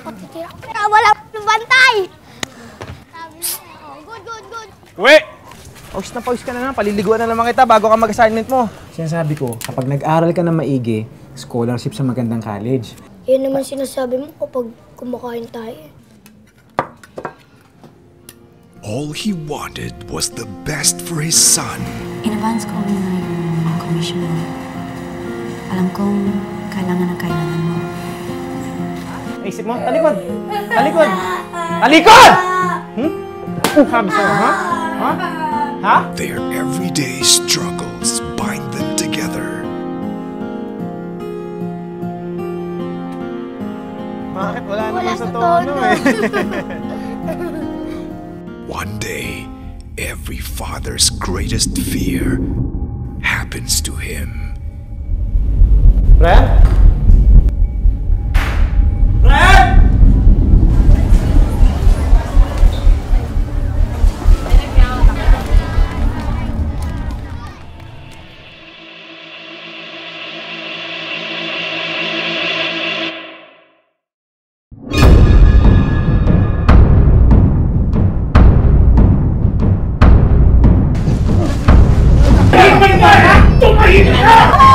patitira. Wala bantay! Good. Uwi! Pawis ka na naman. Paliliguan na naman kita bago ka mag-assignment mo. Sinasabi ko, kapag nag-aral ka na maigi, scholarship sa magandang college. Yan naman sinasabi mo kapag kumakain tayo. All he wanted was the best for his son. In-advance ko na yung commission mo. Alam kong kailangan mo. Naisip mo? Talikod! Talikod! Talikod! Sabi sa'yo, ha? Ha? Ha? Their everyday struggles bind them together. Bakit? Wala naman sa tono eh. One day, every father's greatest fear happens to him. Brian? Brian! Tumahimik ka!